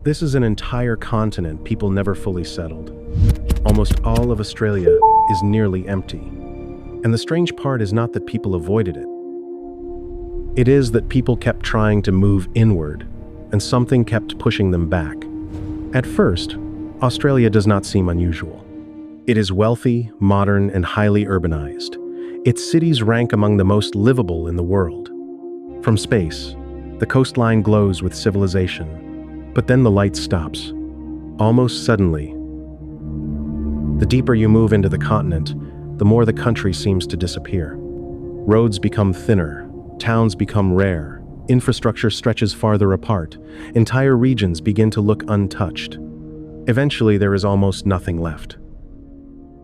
This is an entire continent people never fully settled. Almost all of Australia is nearly empty. And the strange part is not that people avoided it. It is that people kept trying to move inward, and something kept pushing them back. At first, Australia does not seem unusual. It is wealthy, modern, and highly urbanized. Its cities rank among the most livable in the world. From space, the coastline glows with civilization, but then the light stops. Almost suddenly, the deeper you move into the continent, the more the country seems to disappear. Roads become thinner, towns become rare, infrastructure stretches farther apart, entire regions begin to look untouched. Eventually, there is almost nothing left.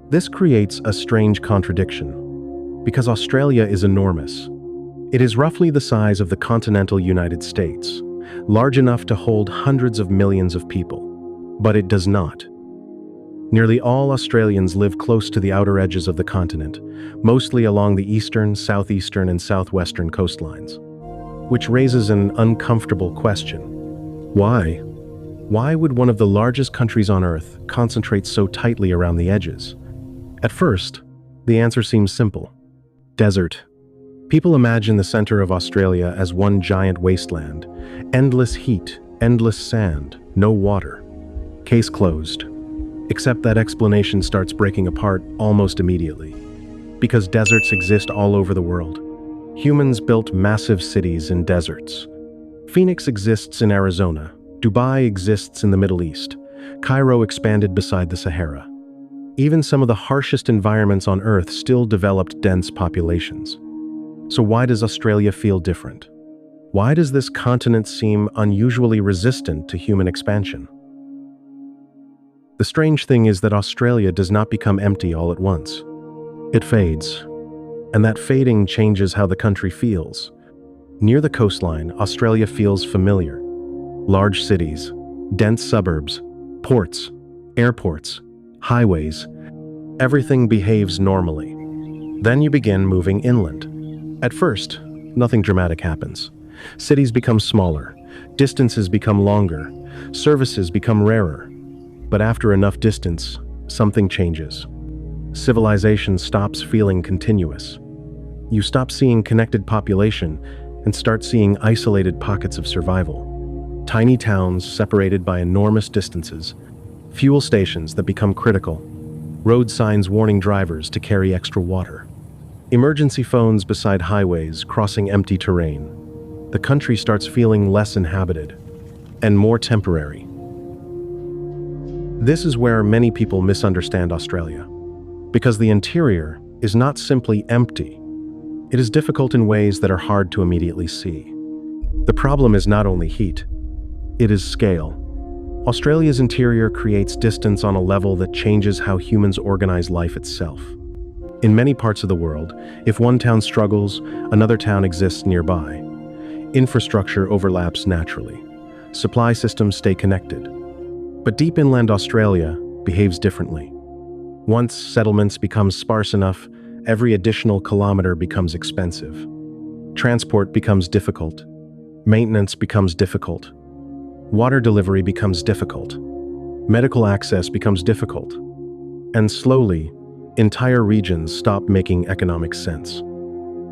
This creates a strange contradiction, because Australia is enormous. It is roughly the size of the continental United States, large enough to hold hundreds of millions of people. But it does not. Nearly all Australians live close to the outer edges of the continent, mostly along the eastern, southeastern, and southwestern coastlines. Which raises an uncomfortable question. Why? Why would one of the largest countries on Earth concentrate so tightly around the edges? At first, the answer seems simple. Desert. People imagine the center of Australia as one giant wasteland. Endless heat, endless sand, no water. Case closed. Except that explanation starts breaking apart almost immediately. Because deserts exist all over the world. Humans built massive cities in deserts. Phoenix exists in Arizona. Dubai exists in the Middle East. Cairo expanded beside the Sahara. Even some of the harshest environments on Earth still developed dense populations. So why does Australia feel different? Why does this continent seem unusually resistant to human expansion? The strange thing is that Australia does not become empty all at once. It fades. And that fading changes how the country feels. Near the coastline, Australia feels familiar. Large cities, dense suburbs, ports, airports, highways. Everything behaves normally. Then you begin moving inland. At first, nothing dramatic happens. Cities become smaller, distances become longer, services become rarer. But after enough distance, something changes. Civilization stops feeling continuous. You stop seeing connected population and start seeing isolated pockets of survival. Tiny towns separated by enormous distances, fuel stations that become critical, road signs warning drivers to carry extra water, emergency phones beside highways crossing empty terrain. The country starts feeling less inhabited and more temporary. This is where many people misunderstand Australia, because the interior is not simply empty. It is difficult in ways that are hard to immediately see. The problem is not only heat, it is scale. Australia's interior creates distance on a level that changes how humans organize life itself. In many parts of the world, if one town struggles, another town exists nearby. Infrastructure overlaps naturally. Supply systems stay connected. But deep inland Australia behaves differently. Once settlements become sparse enough, every additional kilometer becomes expensive. Transport becomes difficult. Maintenance becomes difficult. Water delivery becomes difficult. Medical access becomes difficult. And slowly, entire regions stop making economic sense.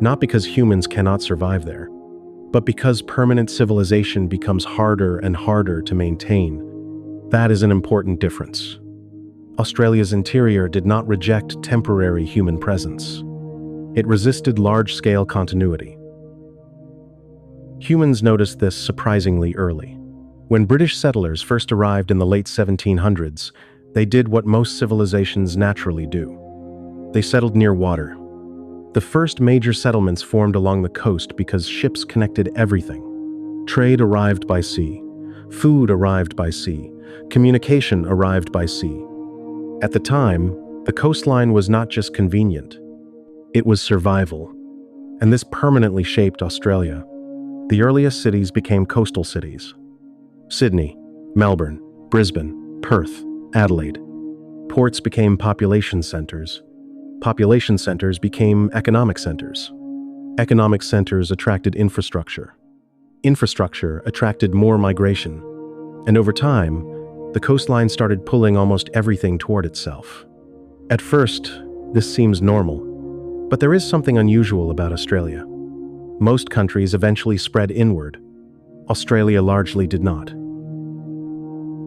Not because humans cannot survive there, but because permanent civilization becomes harder and harder to maintain. That is an important difference. Australia's interior did not reject temporary human presence. It resisted large-scale continuity. Humans noticed this surprisingly early. When British settlers first arrived in the late 1700s, they did what most civilizations naturally do. They settled near water. The first major settlements formed along the coast because ships connected everything. Trade arrived by sea. Food arrived by sea. Communication arrived by sea. At the time, the coastline was not just convenient. It was survival. And this permanently shaped Australia. The earliest cities became coastal cities. Sydney, Melbourne, Brisbane, Perth, Adelaide. Ports became population centers. Population centers became economic centers. Economic centers attracted infrastructure. Infrastructure attracted more migration. And over time, the coastline started pulling almost everything toward itself. At first, this seems normal, but there is something unusual about Australia. Most countries eventually spread inward. Australia largely did not.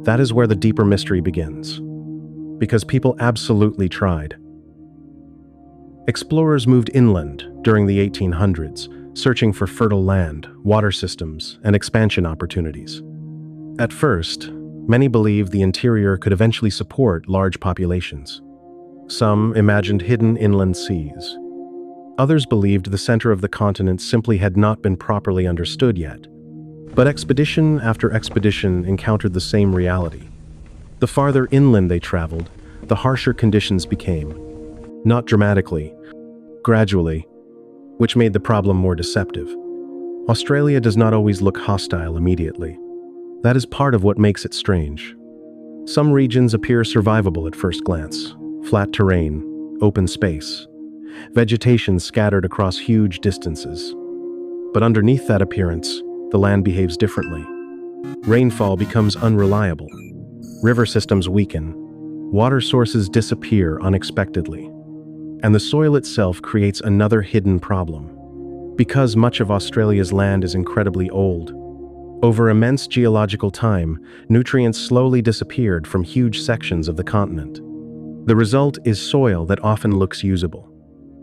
That is where the deeper mystery begins, because people absolutely tried. Explorers moved inland during the 1800s, searching for fertile land, water systems, and expansion opportunities. At first, many believed the interior could eventually support large populations. Some imagined hidden inland seas. Others believed the center of the continent simply had not been properly understood yet. But expedition after expedition encountered the same reality. The farther inland they traveled, the harsher conditions became. Not dramatically, gradually, which made the problem more deceptive. Australia does not always look hostile immediately. That is part of what makes it strange. Some regions appear survivable at first glance. Flat terrain, open space, vegetation scattered across huge distances. But underneath that appearance, the land behaves differently. Rainfall becomes unreliable. River systems weaken. Water sources disappear unexpectedly. And the soil itself creates another hidden problem. Because much of Australia's land is incredibly old, over immense geological time, nutrients slowly disappeared from huge sections of the continent. The result is soil that often looks usable,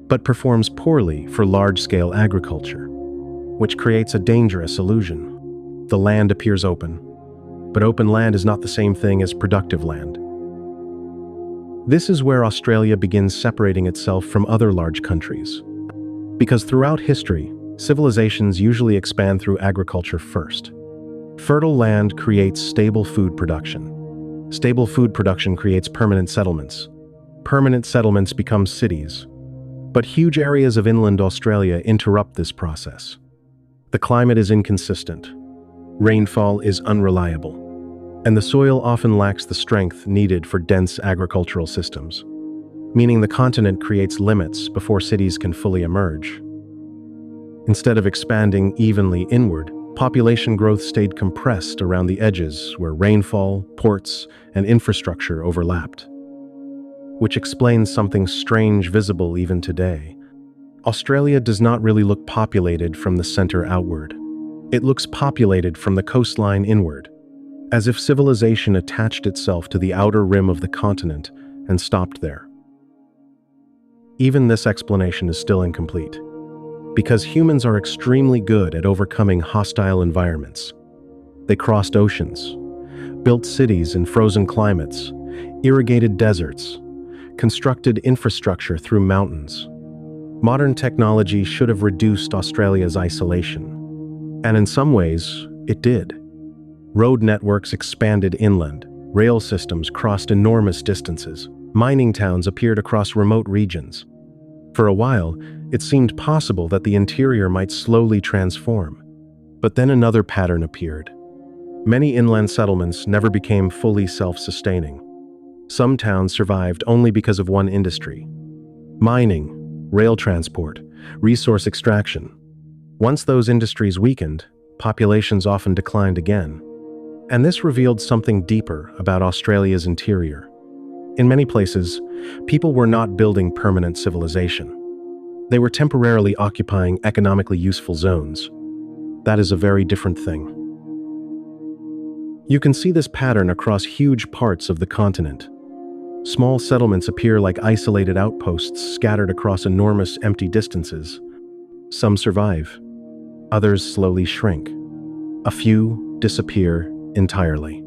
but performs poorly for large-scale agriculture, which creates a dangerous illusion. The land appears open, but open land is not the same thing as productive land. This is where Australia begins separating itself from other large countries. Because throughout history, civilizations usually expand through agriculture first. Fertile land creates stable food production. Stable food production creates permanent settlements. Permanent settlements become cities. But huge areas of inland Australia interrupt this process. The climate is inconsistent. Rainfall is unreliable. And the soil often lacks the strength needed for dense agricultural systems, meaning the continent creates limits before cities can fully emerge. Instead of expanding evenly inward, population growth stayed compressed around the edges where rainfall, ports, and infrastructure overlapped. Which explains something strange visible even today. Australia does not really look populated from the center outward. It looks populated from the coastline inward, as if civilization attached itself to the outer rim of the continent and stopped there. Even this explanation is still incomplete, because humans are extremely good at overcoming hostile environments. They crossed oceans, built cities in frozen climates, irrigated deserts, constructed infrastructure through mountains. Modern technology should have reduced Australia's isolation, and in some ways, it did. Road networks expanded inland, rail systems crossed enormous distances, mining towns appeared across remote regions. For a while, it seemed possible that the interior might slowly transform. But then another pattern appeared. Many inland settlements never became fully self-sustaining. Some towns survived only because of one industry: mining, rail transport, resource extraction. Once those industries weakened, populations often declined again. And this revealed something deeper about Australia's interior. In many places, people were not building permanent civilization. They were temporarily occupying economically useful zones. That is a very different thing. You can see this pattern across huge parts of the continent. Small settlements appear like isolated outposts scattered across enormous empty distances. Some survive. Others slowly shrink. A few disappear entirely.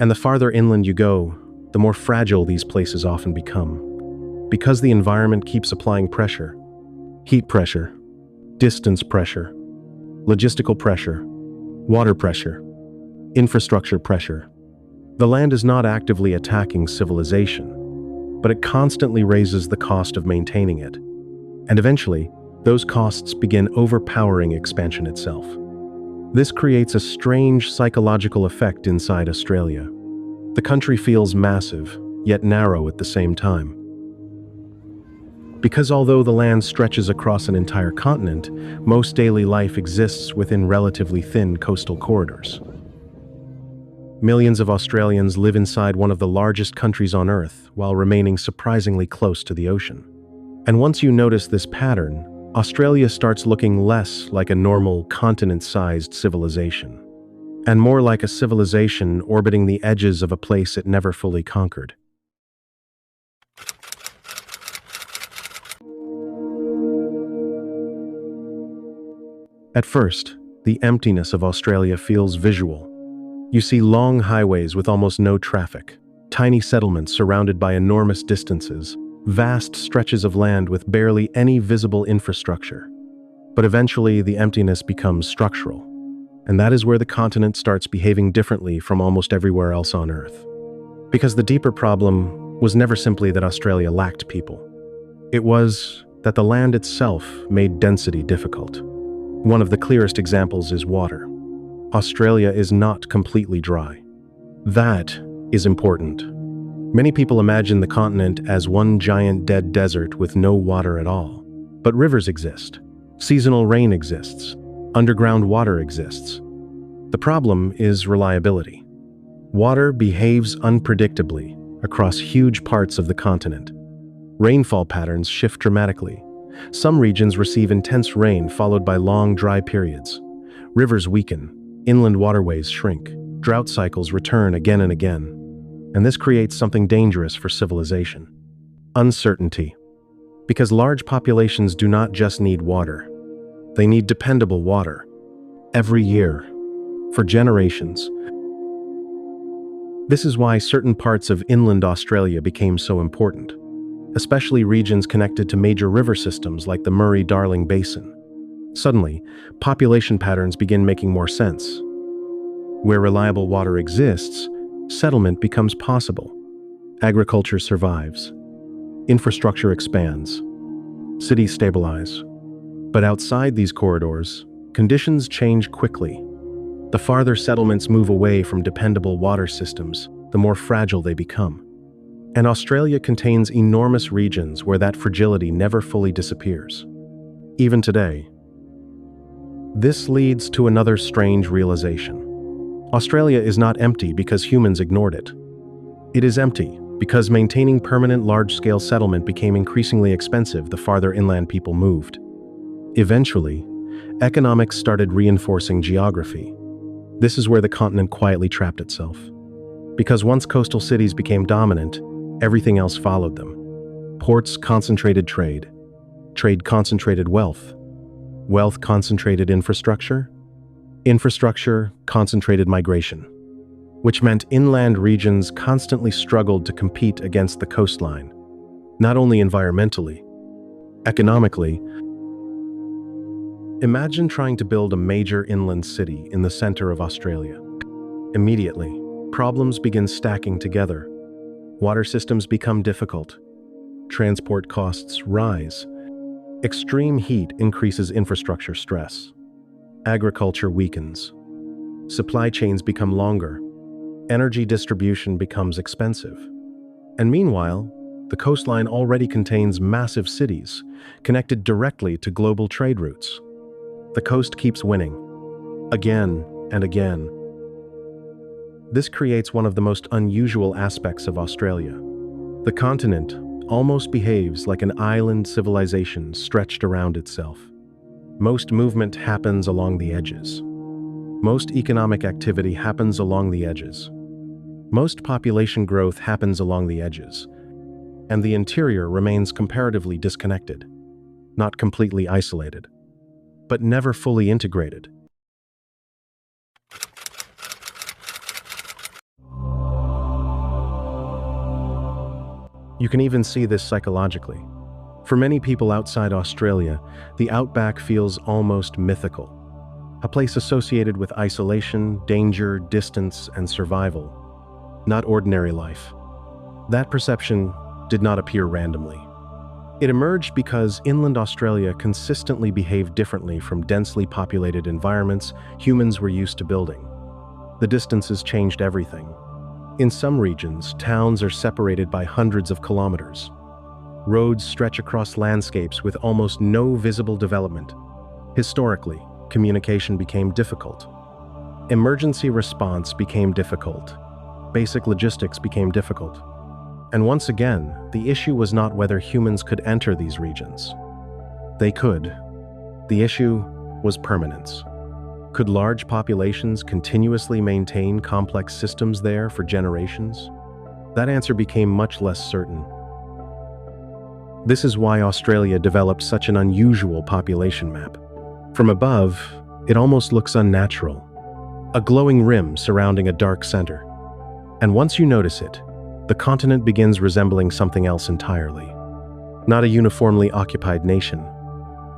And the farther inland you go, the more fragile these places often become. Because the environment keeps applying pressure. Heat pressure, distance pressure, logistical pressure, water pressure, infrastructure pressure. The land is not actively attacking civilization, but it constantly raises the cost of maintaining it. And eventually, those costs begin overpowering expansion itself. This creates a strange psychological effect inside Australia. The country feels massive, yet narrow at the same time. Because although the land stretches across an entire continent, most daily life exists within relatively thin coastal corridors. Millions of Australians live inside one of the largest countries on Earth while remaining surprisingly close to the ocean. And once you notice this pattern, Australia starts looking less like a normal continent-sized civilization, and more like a civilization orbiting the edges of a place it never fully conquered. At first, the emptiness of Australia feels visual. You see long highways with almost no traffic, tiny settlements surrounded by enormous distances, vast stretches of land with barely any visible infrastructure. But eventually, the emptiness becomes structural, and that is where the continent starts behaving differently from almost everywhere else on Earth. Because the deeper problem was never simply that Australia lacked people. It was that the land itself made density difficult. One of the clearest examples is water. Australia is not completely dry. That is important. Many people imagine the continent as one giant dead desert with no water at all. But rivers exist. Seasonal rain exists. Underground water exists. The problem is reliability. Water behaves unpredictably across huge parts of the continent. Rainfall patterns shift dramatically. Some regions receive intense rain followed by long, dry periods. Rivers weaken. Inland waterways shrink. Drought cycles return again and again. And this creates something dangerous for civilization. Uncertainty. Because large populations do not just need water. They need dependable water. Every year. For generations. This is why certain parts of inland Australia became so important, especially regions connected to major river systems like the Murray-Darling Basin. Suddenly, population patterns begin making more sense. Where reliable water exists, settlement becomes possible. Agriculture survives. Infrastructure expands. Cities stabilize. But outside these corridors, conditions change quickly. The farther settlements move away from dependable water systems, the more fragile they become. And Australia contains enormous regions where that fragility never fully disappears. Even today. This leads to another strange realization. Australia is not empty because humans ignored it. It is empty because maintaining permanent large-scale settlement became increasingly expensive the farther inland people moved. Eventually, economics started reinforcing geography. This is where the continent quietly trapped itself. Because once coastal cities became dominant, everything else followed them. Ports concentrated trade. Trade concentrated wealth. Wealth concentrated infrastructure. Infrastructure concentrated migration, which meant inland regions constantly struggled to compete against the coastline, not only environmentally, economically. Imagine trying to build a major inland city in the center of Australia. Immediately, problems begin stacking together. Water systems become difficult. Transport costs rise. Extreme heat increases infrastructure stress. Agriculture weakens. Supply chains become longer. Energy distribution becomes expensive. And meanwhile, the coastline already contains massive cities connected directly to global trade routes. The coast keeps winning, again and again. This creates one of the most unusual aspects of Australia. The continent almost behaves like an island civilization stretched around itself. Most movement happens along the edges. Most economic activity happens along the edges. Most population growth happens along the edges. And the interior remains comparatively disconnected, not completely isolated, but never fully integrated. You can even see this psychologically. For many people outside Australia, the outback feels almost mythical. A place associated with isolation, danger, distance, and survival. Not ordinary life. That perception did not appear randomly. It emerged because inland Australia consistently behaved differently from densely populated environments humans were used to building. The distances changed everything. In some regions, towns are separated by hundreds of kilometers. Roads stretch across landscapes with almost no visible development. Historically, communication became difficult. Emergency response became difficult. Basic logistics became difficult. And once again, the issue was not whether humans could enter these regions. They could. The issue was permanence. Could large populations continuously maintain complex systems there for generations? That answer became much less certain. This is why Australia developed such an unusual population map. From above, it almost looks unnatural. A glowing rim surrounding a dark center. And once you notice it, the continent begins resembling something else entirely. Not a uniformly occupied nation,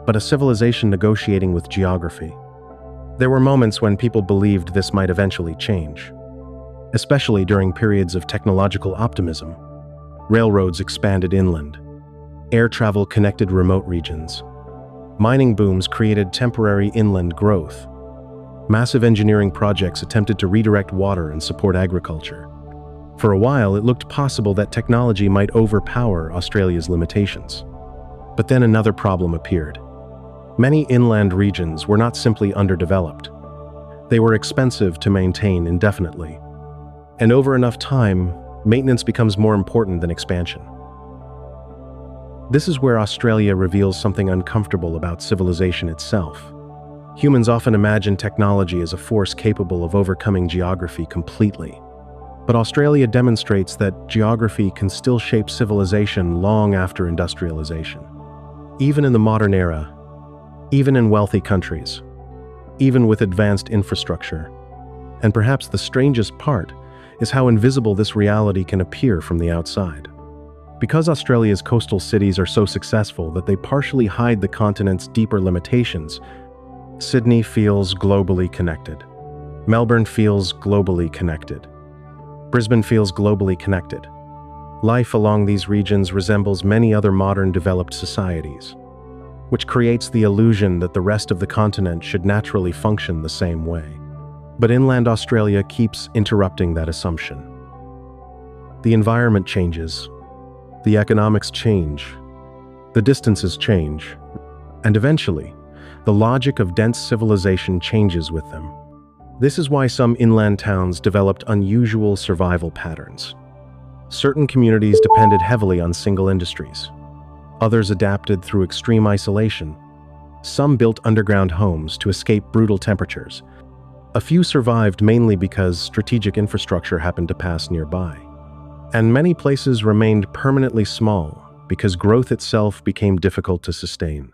but a civilization negotiating with geography. There were moments when people believed this might eventually change, especially during periods of technological optimism. Railroads expanded inland. Air travel connected remote regions. Mining booms created temporary inland growth. Massive engineering projects attempted to redirect water and support agriculture. For a while, it looked possible that technology might overpower Australia's limitations. But then another problem appeared. Many inland regions were not simply underdeveloped. They were expensive to maintain indefinitely. And over enough time, maintenance becomes more important than expansion. This is where Australia reveals something uncomfortable about civilization itself. Humans often imagine technology as a force capable of overcoming geography completely. But Australia demonstrates that geography can still shape civilization long after industrialization. Even in the modern era, even in wealthy countries, even with advanced infrastructure. And perhaps the strangest part is how invisible this reality can appear from the outside. Because Australia's coastal cities are so successful that they partially hide the continent's deeper limitations, Sydney feels globally connected. Melbourne feels globally connected. Brisbane feels globally connected. Life along these regions resembles many other modern developed societies, which creates the illusion that the rest of the continent should naturally function the same way. But inland Australia keeps interrupting that assumption. The environment changes, the economics change, the distances change, and eventually, the logic of dense civilization changes with them. This is why some inland towns developed unusual survival patterns. Certain communities depended heavily on single industries. Others adapted through extreme isolation. Some built underground homes to escape brutal temperatures. A few survived mainly because strategic infrastructure happened to pass nearby. And many places remained permanently small because growth itself became difficult to sustain.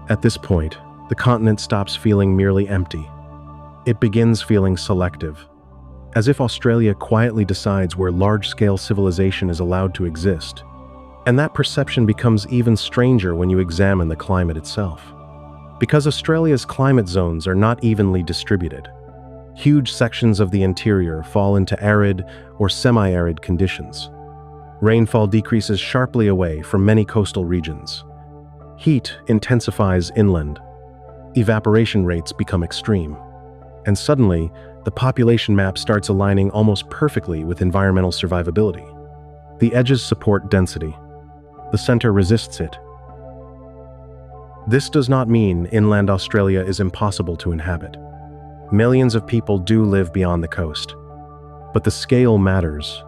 At this point, the continent stops feeling merely empty. It begins feeling selective, as if Australia quietly decides where large-scale civilization is allowed to exist. And that perception becomes even stranger when you examine the climate itself. Because Australia's climate zones are not evenly distributed. Huge sections of the interior fall into arid or semi-arid conditions. Rainfall decreases sharply away from many coastal regions. Heat intensifies inland. Evaporation rates become extreme. And suddenly, the population map starts aligning almost perfectly with environmental survivability. The edges support density. The center resists it. This does not mean inland Australia is impossible to inhabit. Millions of people do live beyond the coast. But the scale matters.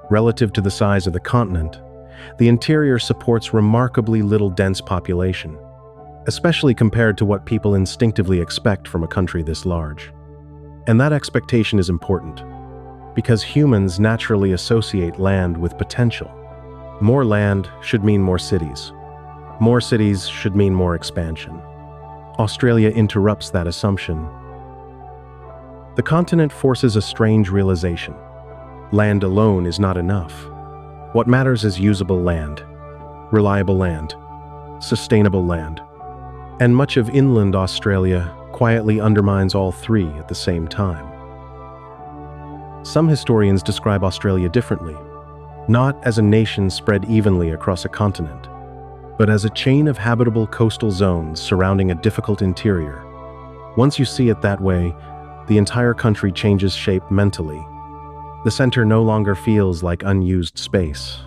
Relative to the size of the continent, the interior supports remarkably little dense population, especially compared to what people instinctively expect from a country this large. And that expectation is important, because humans naturally associate land with potential. More land should mean more cities. More cities should mean more expansion. Australia interrupts that assumption. The continent forces a strange realization. Land alone is not enough. What matters is usable land, reliable land, sustainable land. And much of inland Australia quietly undermines all three at the same time. Some historians describe Australia differently, not as a nation spread evenly across a continent, but as a chain of habitable coastal zones surrounding a difficult interior. Once you see it that way, the entire country changes shape mentally. The center no longer feels like unused space.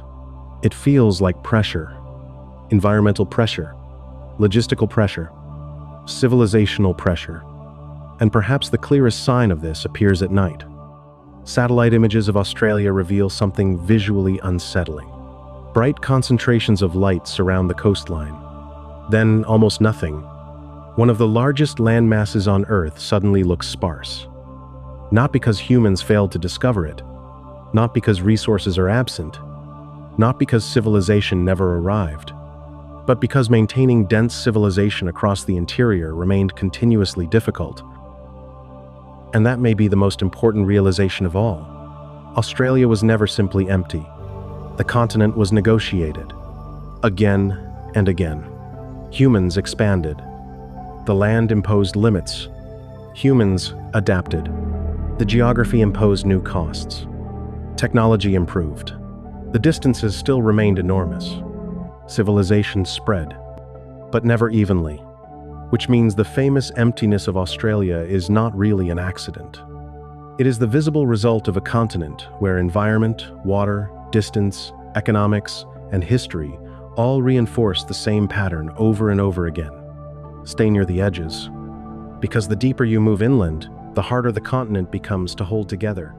It feels like pressure, environmental pressure, logistical pressure, civilizational pressure, and perhaps the clearest sign of this appears at night. Satellite images of Australia reveal something visually unsettling. Bright concentrations of light surround the coastline. Then, almost nothing. One of the largest landmasses on Earth suddenly looks sparse. Not because humans failed to discover it, not because resources are absent, not because civilization never arrived, but because maintaining dense civilization across the interior remained continuously difficult. And that may be the most important realization of all. Australia was never simply empty. The continent was negotiated. Again and again. Humans expanded. The land imposed limits. Humans adapted. The geography imposed new costs. Technology improved. The distances still remained enormous. Civilization spread, but never evenly, which means the famous emptiness of Australia is not really an accident. It is the visible result of a continent where environment, water, distance, economics, and history all reinforce the same pattern over and over again. Stay near the edges, because the deeper you move inland, the harder the continent becomes to hold together.